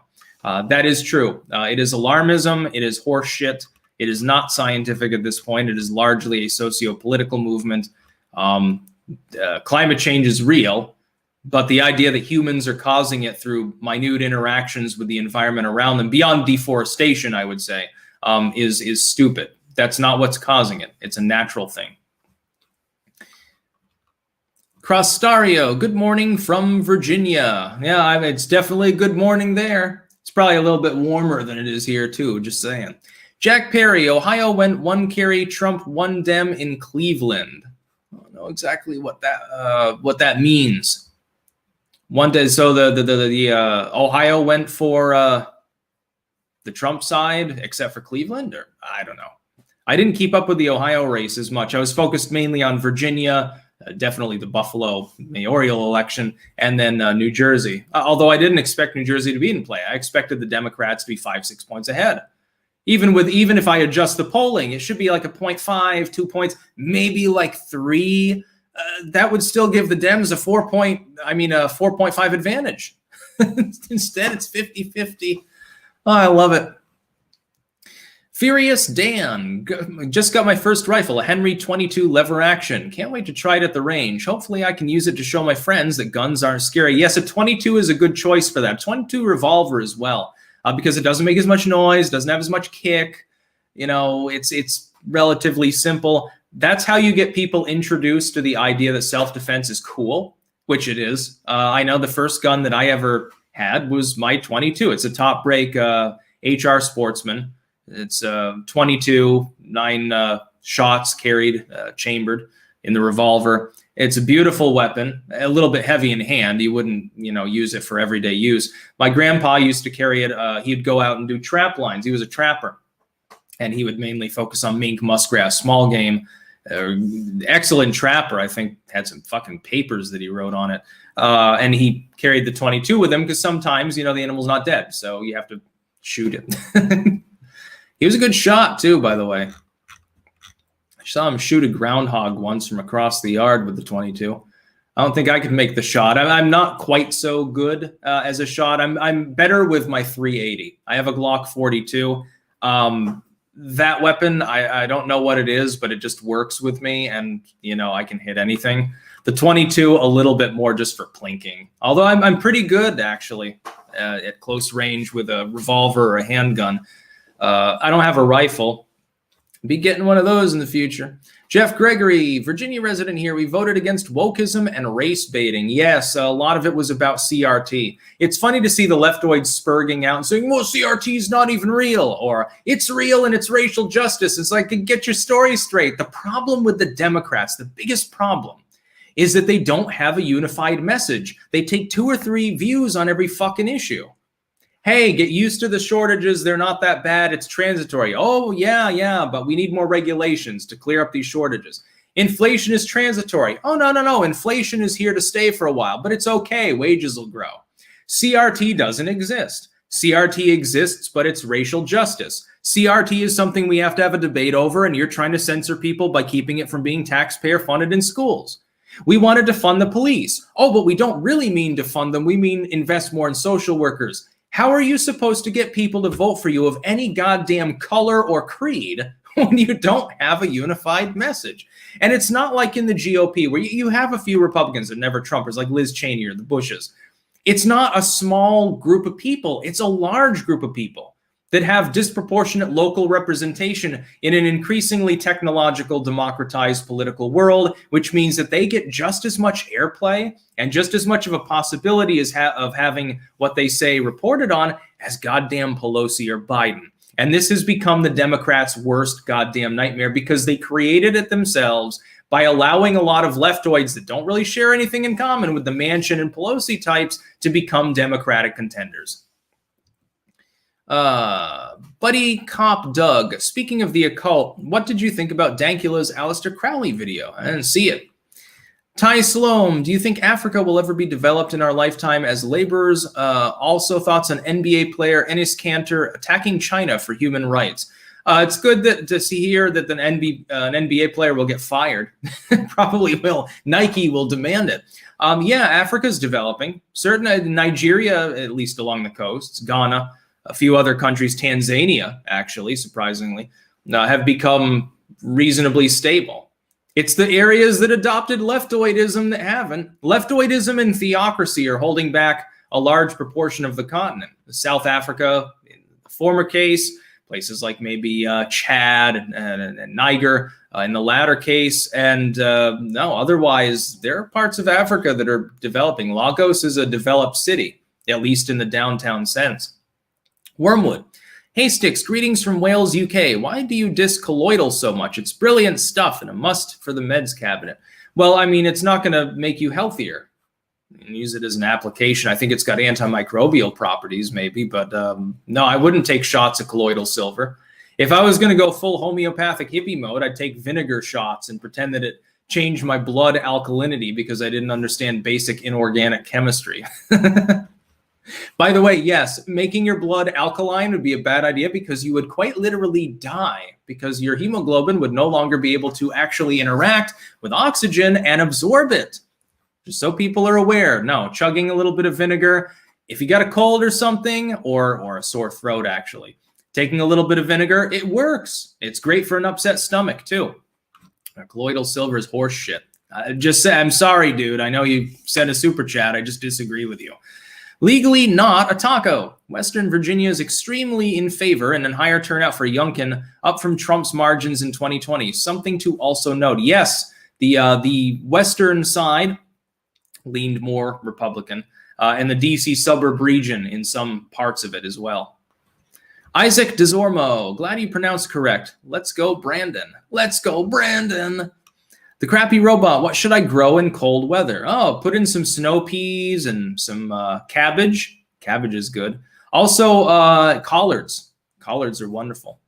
That is true. It is alarmism. It is horse shit. It is not scientific at this point. It is largely a socio-political movement. Climate change is real, but the idea that humans are causing it through minute interactions with the environment around them, beyond deforestation, I would say, is stupid. That's not what's causing it. It's a natural thing. Crostario, good morning from Virginia. Yeah, it's definitely a good morning there. It's probably a little bit warmer than it is here, too, just saying. Jack Perry, Ohio went 1 carry, Trump 1 Dem in Cleveland. I don't know exactly what that means. One day, so the Ohio went for the Trump side, except for Cleveland, or I don't know. I didn't keep up with the Ohio race as much. I was focused mainly on Virginia, definitely the Buffalo mayoral election, and then New Jersey. Although I didn't expect New Jersey to be in play. I expected the Democrats to be 5-6 points ahead. Even if I adjust the polling, it should be like a 0.5, 2 points, maybe like 3. That would still give the Dems a 4.5 advantage. Instead, it's 50-50. Oh, I love it. Furious Dan, just got my first rifle, a Henry 22 lever action. Can't wait to try it at the range. Hopefully I can use it to show my friends that guns aren't scary. Yes, a 22 is a good choice for that. 22 revolver as well, because it doesn't make as much noise, doesn't have as much kick. You know, it's relatively simple. That's how you get people introduced to the idea that self-defense is cool, which it is. I know the first gun that I ever had was my 22. It's a top break HR Sportsman. It's 22, 9 shots carried, chambered in the revolver. It's a beautiful weapon, a little bit heavy in hand. You wouldn't, use it for everyday use. My grandpa used to carry it. He'd go out and do trap lines. He was a trapper, and he would mainly focus on mink, muskrat, small game. Excellent trapper. I think had some fucking papers that he wrote on it. And he carried the 22 with him because sometimes, the animal's not dead, so you have to shoot it. He was a good shot, too, by the way. I saw him shoot a groundhog once from across the yard with the 22. I don't think I could make the shot. I'm not quite so good as a shot. I'm better with my 380. I have a Glock 42. That weapon, I don't know what it is, but it just works with me, and, I can hit anything. The 22, a little bit more just for plinking. Although I'm pretty good, actually, at close range with a revolver or a handgun. I don't have a rifle. Be getting one of those in the future. Jeff Gregory, Virginia resident here. We voted against wokeism and race baiting. Yes, a lot of it was about CRT. It's funny to see the leftoids spurging out and saying, well, CRT is not even real, or it's real and it's racial justice. It's like, get your story straight. The problem with the Democrats, the biggest problem, is that they don't have a unified message. They take 2 or 3 views on every fucking issue. Hey, get used to the shortages. They're not that bad. It's transitory. Oh, yeah, but we need more regulations to clear up these shortages. Inflation is transitory. Oh, no. Inflation is here to stay for a while, but it's okay. Wages will grow. CRT doesn't exist. CRT exists, but it's racial justice. CRT is something we have to have a debate over, and you're trying to censor people by keeping it from being taxpayer funded in schools. We wanted to fund the police. Oh, but we don't really mean to fund them. We mean invest more in social workers. How are you supposed to get people to vote for you of any goddamn color or creed when you don't have a unified message? And it's not like in the GOP where you have a few Republicans that never Trumpers like Liz Cheney or the Bushes. It's not a small group of people. It's a large group of people that have disproportionate local representation in an increasingly technological, democratized political world, which means that they get just as much airplay and just as much of a possibility of having what they say reported on as goddamn Pelosi or Biden. And this has become the Democrats' worst goddamn nightmare because they created it themselves by allowing a lot of leftoids that don't really share anything in common with the Manchin and Pelosi types to become Democratic contenders. Buddy Cop Doug, speaking of the occult, what did you think about Dankula's Aleister Crowley video? I didn't see it. Ty Sloan, do you think Africa will ever be developed in our lifetime as laborers? Also thoughts on NBA player Enes Kanter attacking China for human rights. It's good to see here that an NBA player will get fired. Probably will. Nike will demand it. Yeah, Africa's developing. Certain Nigeria, at least along the coasts, Ghana, a few other countries, Tanzania, actually, surprisingly, have become reasonably stable. It's the areas that adopted leftoidism that haven't. Leftoidism and theocracy are holding back a large proportion of the continent. South Africa, in the former case, places like maybe Chad and Niger in the latter case. And no, otherwise, there are parts of Africa that are developing. Lagos is a developed city, at least in the downtown sense. Wormwood. Hey Sticks, greetings from Wales, UK. Why do you diss colloidal so much? It's brilliant stuff and a must for the meds cabinet. Well, I mean, it's not going to make you healthier. You can use it as an application. I think it's got antimicrobial properties maybe, but no, I wouldn't take shots of colloidal silver. If I was going to go full homeopathic hippie mode, I'd take vinegar shots and pretend that it changed my blood alkalinity because I didn't understand basic inorganic chemistry. By the way, yes, making your blood alkaline would be a bad idea because you would quite literally die because your hemoglobin would no longer be able to actually interact with oxygen and absorb it. Just so people are aware, no, chugging a little bit of vinegar, if you got a cold or something, or a sore throat actually, taking a little bit of vinegar, it works. It's great for an upset stomach too. Colloidal silver is horse shit. Just say, I'm sorry, dude. I know you sent a super chat. I just disagree with you. Legally not a taco. Western Virginia is extremely in favor and a higher turnout for Youngkin, up from Trump's margins in 2020. Something to also note. Yes, the western side leaned more Republican, and the DC suburb region in some parts of it as well. Isaac DeZormo, glad you pronounced correct. Let's go, Brandon. Let's go, Brandon. The crappy robot, what should I grow in cold weather? Oh, put in some snow peas and some cabbage. Cabbage is good. Also, collards. Collards are wonderful.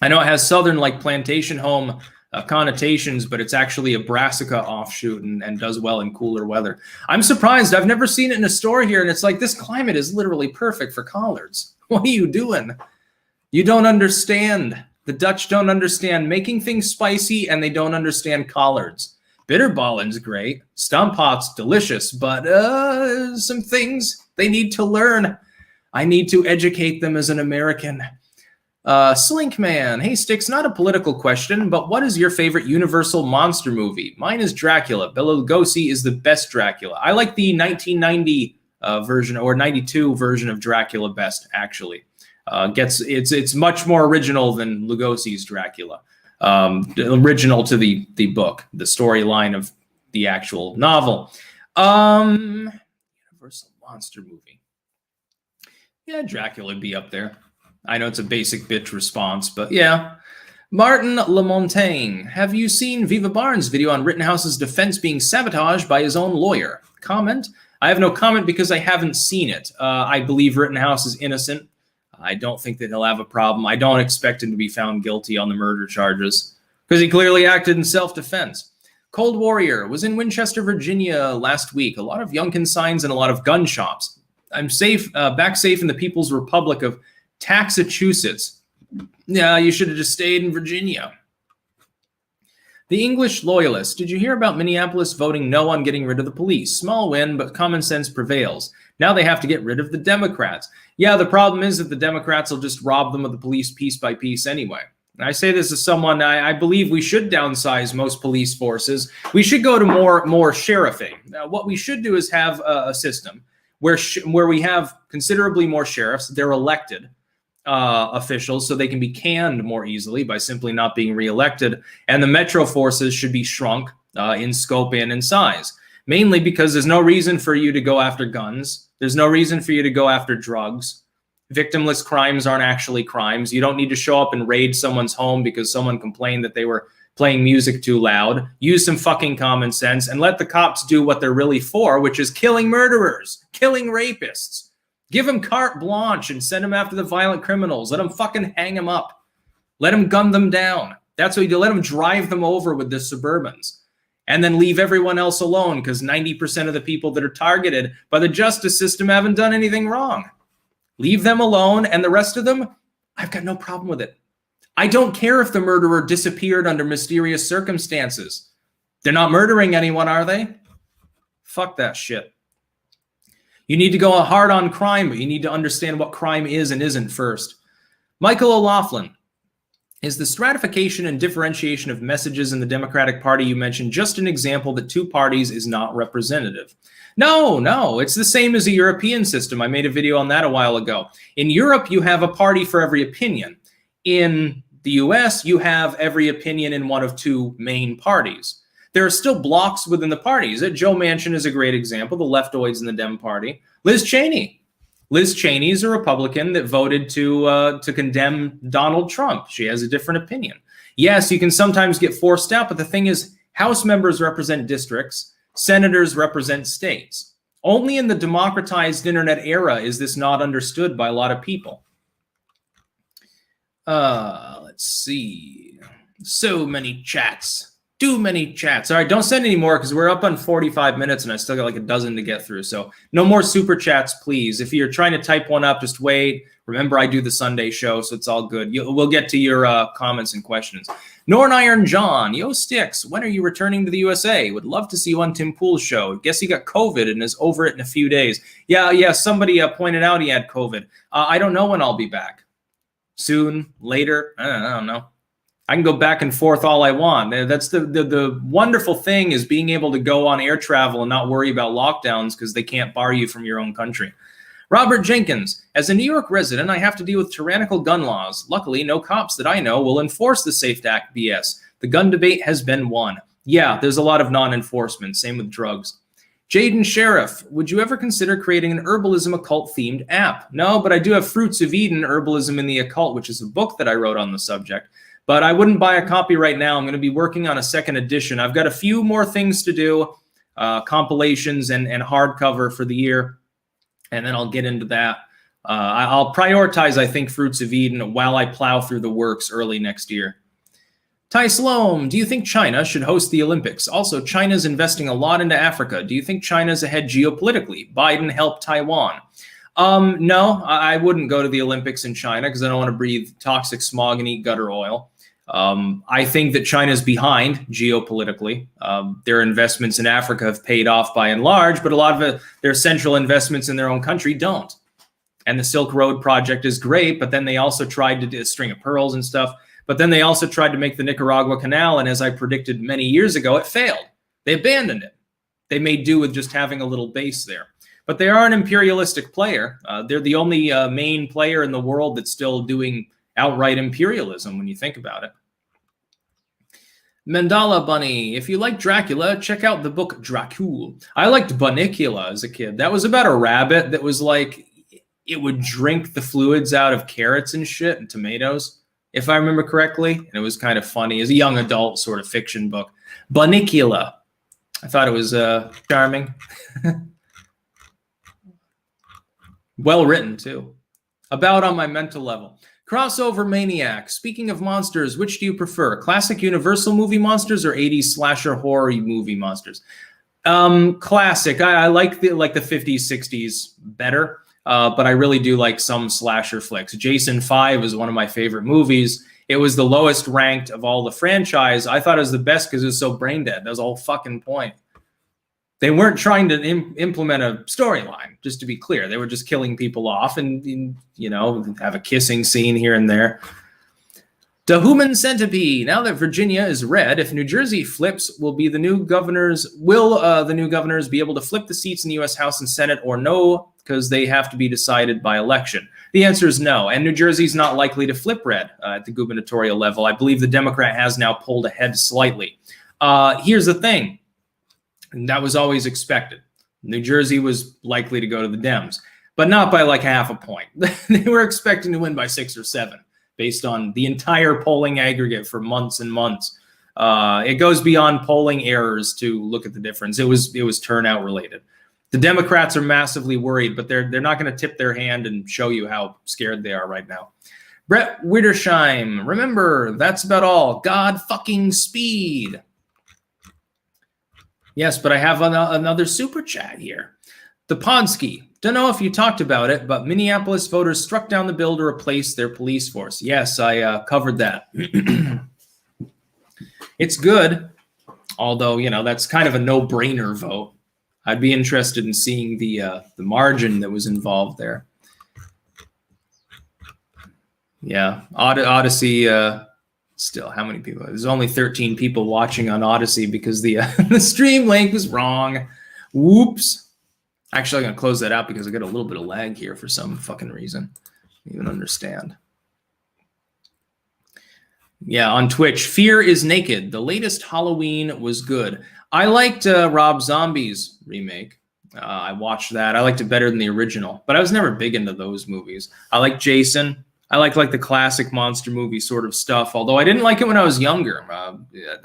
I know it has southern, like plantation home connotations, but it's actually a brassica offshoot and does well in cooler weather. I'm surprised. I've never seen it in a store here, and it's like, this climate is literally perfect for collards. What are you doing? You don't understand. The Dutch don't understand making things spicy, and they don't understand collards. Bitterballen's great. Stomppot's delicious, but some things they need to learn. I need to educate them as an American. Slinkman, hey Sticks, not a political question, but what is your favorite Universal monster movie? Mine is Dracula. Bela Lugosi is the best Dracula. I like the 1990 version or 92 version of Dracula best, actually. It's much more original than Lugosi's Dracula. Original to the book, the storyline of the actual novel. Universal monster movie. Yeah, Dracula would be up there. I know it's a basic bitch response, but yeah. Martin Lamontagne, have you seen Viva Barnes' video on Rittenhouse's defense being sabotaged by his own lawyer? Comment? I have no comment because I haven't seen it. I believe Rittenhouse is innocent. I don't think that he'll have a problem. I don't expect him to be found guilty on the murder charges because he clearly acted in self-defense. Cold Warrior was in Winchester, Virginia last week. A lot of Youngkin signs and a lot of gun shops. I'm safe, back safe in the People's Republic of Taxachusetts. Yeah, you should have just stayed in Virginia. The English Loyalist. Did you hear about Minneapolis voting no on getting rid of the police? Small win, but common sense prevails. Now they have to get rid of the Democrats. Yeah, the problem is that the Democrats will just rob them of the police piece by piece anyway. And I say this as someone, I believe we should downsize most police forces. We should go to more sheriffing. Now, what we should do is have a system where we have considerably more sheriffs. They're elected officials, so they can be canned more easily by simply not being reelected. And the metro forces should be shrunk in scope and in size, mainly because there's no reason for you to go after guns. There's no reason for you to go after drugs. Victimless crimes aren't actually crimes. You don't need to show up and raid someone's home because someone complained that they were playing music too loud. Use some fucking common sense and let the cops do what they're really for, which is killing murderers, killing rapists. Give them carte blanche and send them after the violent criminals. Let them fucking hang them up. Let them gun them down. That's what you do. Let them drive them over with the Suburbans. And then leave everyone else alone because 90% of the people that are targeted by the justice system haven't done anything wrong. Leave them alone, and the rest of them, I've got no problem with it. I don't care if the murderer disappeared under mysterious circumstances. They're not murdering anyone, are they? Fuck that shit. You need to go hard on crime, but you need to understand what crime is and isn't first. Michael O'Loughlin, is the stratification and differentiation of messages in the Democratic Party you mentioned just an example that two parties is not representative? No, it's the same as a European system. I made a video on that a while ago. In Europe, you have a party for every opinion. In the US, you have every opinion in one of two main parties. There are still blocks within the parties. Joe Manchin is a great example, the leftoids in the Dem Party. Liz Cheney, Liz Cheney is a Republican that voted to condemn Donald Trump. She has a different opinion. Yes, you can sometimes get forced out, but the thing is, House members represent districts, senators represent states. Only in the democratized internet era is this not understood by a lot of people. Let's see. So many chats. Too many chats. All right, don't send any more because we're up on 45 minutes and I still got like a dozen to get through. So no more super chats, please. If you're trying to type one up, just wait. Remember, I do the Sunday show, so it's all good. We'll get to your comments and questions. Norn Iron John, yo Sticks, when are you returning to the USA? Would love to see you on Tim Pool's show. Guess he got COVID and is over it in a few days. Yeah, somebody pointed out he had COVID. I don't know when I'll be back. Soon, later, I don't know. I can go back and forth all I want. That's the wonderful thing is being able to go on air travel and not worry about lockdowns because they can't bar you from your own country. Robert Jenkins, as a New York resident, I have to deal with tyrannical gun laws. Luckily, no cops that I know will enforce the SAFE Act BS. The gun debate has been won. Yeah, there's a lot of non-enforcement. Same with drugs. Jaden Sheriff, would you ever consider creating an herbalism occult-themed app? No, but I do have Fruits of Eden, Herbalism in the Occult, which is a book that I wrote on the subject. But I wouldn't buy a copy right now. I'm going to be working on a second edition. I've got a few more things to do, compilations and hardcover for the year, and then I'll get into that. I'll prioritize, I think, Fruits of Eden while I plow through the works early next year. Ty Sloan, do you think China should host the Olympics? Also, China's investing a lot into Africa. Do you think China's ahead geopolitically? Biden helped Taiwan. No, I wouldn't go to the Olympics in China because I don't want to breathe toxic smog and eat gutter oil. I think that China's behind geopolitically. Their investments in Africa have paid off by and large, but a lot of their central investments in their own country don't. And the Silk Road project is great, but then they also tried to do a string of pearls and stuff. But then they also tried to make the Nicaragua Canal, and as I predicted many years ago, it failed. They abandoned it. They made do with just having a little base there. But they are an imperialistic player. They're the only main player in the world that's still doing outright imperialism when you think about it. Mandala Bunny, if you like Dracula, check out the book Dracul. I liked Bunnicula as a kid. That was about a rabbit that was like, it would drink the fluids out of carrots and shit and tomatoes, if I remember correctly. And it was kind of funny. As a young adult sort of fiction book. Bunnicula. I thought it was charming. Well written, too. About on my mental level. Crossover Maniac. Speaking of monsters, which do you prefer? Classic Universal movie monsters or 80s slasher horror movie monsters? Classic. I like the 50s, 60s better, but I really do like some slasher flicks. Jason 5 is one of my favorite movies. It was the lowest ranked of all the franchise. I thought it was the best because it was so brain dead. That was the whole fucking point. They weren't trying to implement a storyline, just to be clear. They were just killing people off and you know, have a kissing scene here and there. The Human Centipede. Now that Virginia is red, if New Jersey flips, will the new governors be able to flip the seats in the U.S. House and Senate, or no, because they have to be decided by election? The answer is no, and New Jersey's not likely to flip red at the gubernatorial level. I believe the Democrat has now pulled ahead slightly. Here's the thing. And that was always expected. New Jersey was likely to go to the Dems, but not by like half a point. They were expecting to win by 6 or 7 based on the entire polling aggregate for months and months. It goes beyond polling errors to look at the difference. It was turnout related. The Democrats are massively worried, but they're not going to tip their hand and show you how scared they are right now. Brett Widersheim, remember, that's about all. God fucking speed. Yes, but I have another super chat here. The Podsky. Don't know if you talked about it, but Minneapolis voters struck down the bill to replace their police force. Yes, I covered that. It's good, although, you know, that's kind of a no-brainer vote. I'd be interested in seeing the margin that was involved there. Yeah, Odyssey... Still, how many people? There's only 13 people watching on Odyssey because the stream link was wrong. Whoops. Actually, I'm going to close that out because I got a little bit of lag here for some fucking reason. I don't even understand. Yeah, on Twitch, Fear is Naked. The latest Halloween was good. I liked Rob Zombie's remake. I watched that. I liked it better than the original, but I was never big into those movies. I like Jason. I like the classic monster movie sort of stuff, although I didn't like it when I was younger.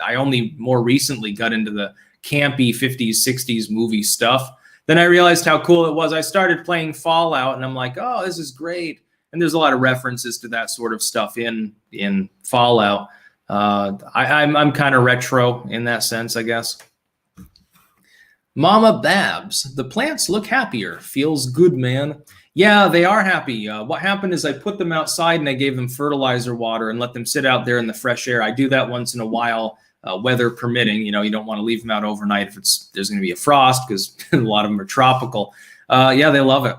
I only more recently got into the campy 50s, 60s movie stuff. Then I realized how cool it was. I started playing Fallout, and I'm like, oh, this is great. And there's a lot of references to that sort of stuff in Fallout. I'm kind of retro in that sense, I guess. Mama Babs, the plants look happier. Feels good, man. Yeah, they are happy. What happened is I put them outside and I gave them fertilizer water and let them sit out there in the fresh air. I do that once in a while, weather permitting. You know, you don't want to leave them out overnight if there's going to be a frost, because a lot of them are tropical. Yeah, they love it.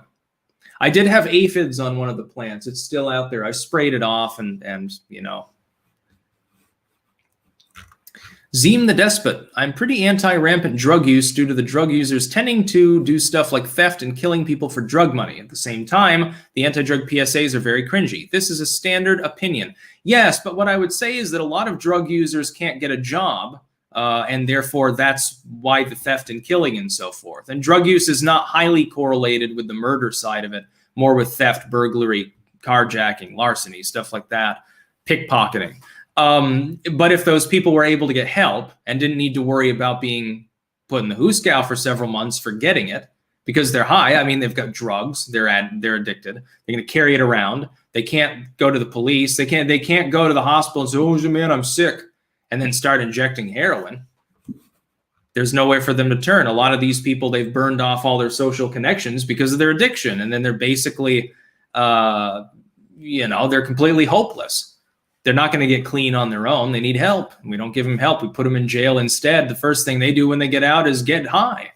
I did have aphids on one of the plants. It's still out there. I sprayed it off and you know. Zeem the Despot. I'm pretty anti-rampant drug use due to the drug users tending to do stuff like theft and killing people for drug money. At the same time, the anti-drug PSAs are very cringy. This is a standard opinion. Yes, but what I would say is that a lot of drug users can't get a job, and therefore that's why the theft and killing and so forth. And drug use is not highly correlated with the murder side of it, more with theft, burglary, carjacking, larceny, stuff like that, pickpocketing. But if those people were able to get help and didn't need to worry about being put in the hoosegow for several months for getting it because they're high, I mean, they've got drugs, they're addicted, they're going to carry it around. They can't go to the police. They can't go to the hospital and say, oh, man, I'm sick, and then start injecting heroin. There's nowhere for them to turn. A lot of these people, they've burned off all their social connections because of their addiction. And then they're basically, you know, they're completely hopeless. They're not going to get clean on their own. They need help. We don't give them help. We put them in jail instead. The first thing they do when they get out is get high.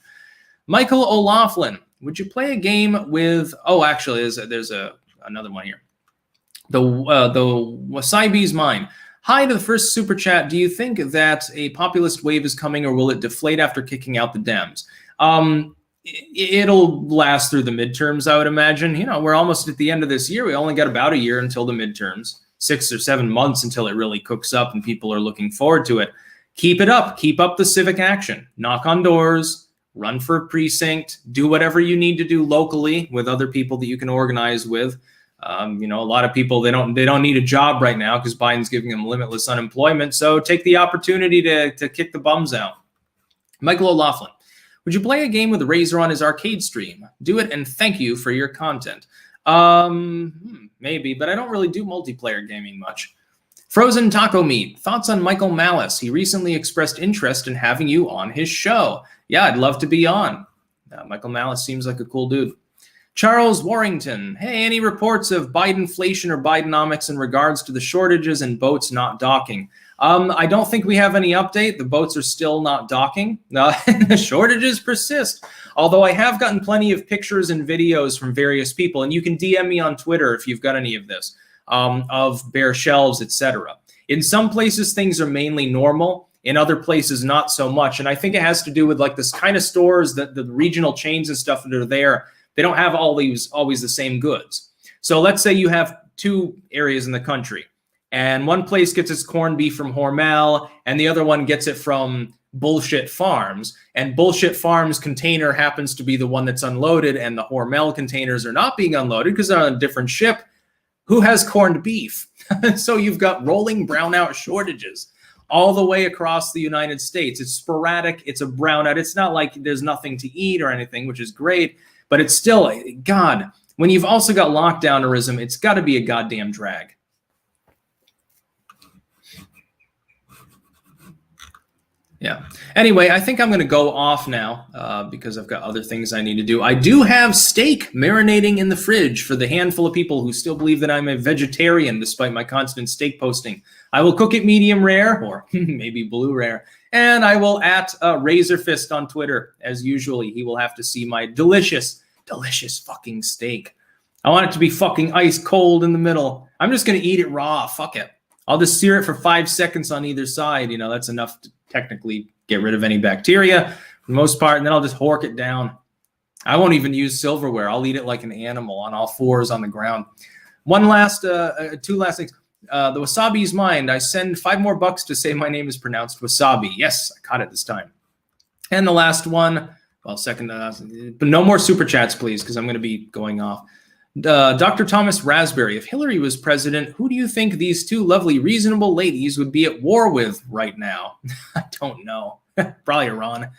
Michael O'Laughlin, would you play a game with, oh, actually, there's another one here. The Wasabi's Mine. Hi to the first super chat. Do you think that a populist wave is coming, or will it deflate after kicking out the Dems? It'll last through the midterms, I would imagine. You know, we're almost at the end of this year. We only got about a year until the midterms. 6 or 7 months until it really cooks up and people are looking forward to it. Keep it up. Keep up the civic action. Knock on doors. Run for a precinct. Do whatever you need to do locally with other people that you can organize with. You know, a lot of people, they don't need a job right now because Biden's giving them limitless unemployment. So take the opportunity to kick the bums out. Michael O'Laughlin, would you play a game with Razor on his arcade stream? Do it, and thank you for your content. Maybe, but I don't really do multiplayer gaming much. Frozen Taco Meat, thoughts on Michael Malice? He recently expressed interest in having you on his show. Yeah, I'd love to be on. Michael Malice seems like a cool dude. Charles Warrington, hey, any reports of Bidenflation or Bidenomics in regards to the shortages and boats not docking? I don't think we have any update. The boats are still not docking. The shortages persist. Although I have gotten plenty of pictures and videos from various people, and you can DM me on Twitter if you've got any of this, of bare shelves, etc. In some places, things are mainly normal. In other places, not so much. And I think it has to do with like this kind of stores, that the regional chains and stuff that are there, they don't have always the same goods. So let's say you have 2 areas in the country, and one place gets its corned beef from Hormel, and the other one gets it from Bullshit Farms, and Bullshit Farms container happens to be the one that's unloaded, and the Hormel containers are not being unloaded because they're on a different ship. Who has corned beef? So you've got rolling brownout shortages all the way across the United States. It's sporadic. It's a brownout. It's not like there's nothing to eat or anything, which is great, but it's still, God, when you've also got lockdownerism, it's got to be a goddamn drag. Yeah. Anyway, I think I'm going to go off now because I've got other things I need to do. I do have steak marinating in the fridge for the handful of people who still believe that I'm a vegetarian despite my constant steak posting. I will cook it medium rare, or maybe blue rare, and I will at Razor Fist on Twitter. As usually, he will have to see my delicious, delicious fucking steak. I want it to be fucking ice cold in the middle. I'm just going to eat it raw. Fuck it. I'll just sear it for 5 seconds on either side. You know, that's enough to technically get rid of any bacteria for the most part, and then I'll just hork it down. I won't even use silverware. I'll eat it like an animal on all fours on the ground. Two last things. The Wasabi's Mine. I send $5 more to say my name is pronounced Wasabi. Yes, I caught it this time. And the last one, Well, second, but no more super chats, please, because I'm going to be going off. Dr. Thomas Raspberry, if Hillary was president, who do you think these two lovely, reasonable ladies would be at war with right now? I don't know. Probably Iran.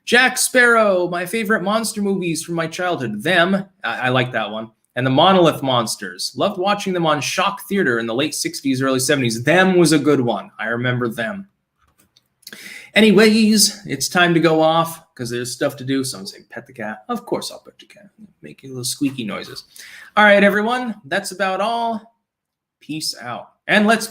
Jack Sparrow, my favorite monster movies from my childhood. Them, I like that one. And the Monolith Monsters. Loved watching them on Shock Theater in the late 60s, early 70s. Them was a good one. I remember them. Anyways, it's time to go off because there's stuff to do. Someone saying pet the cat. Of course I'll pet the cat. Making little squeaky noises. All right, everyone. That's about all. Peace out. And let's go.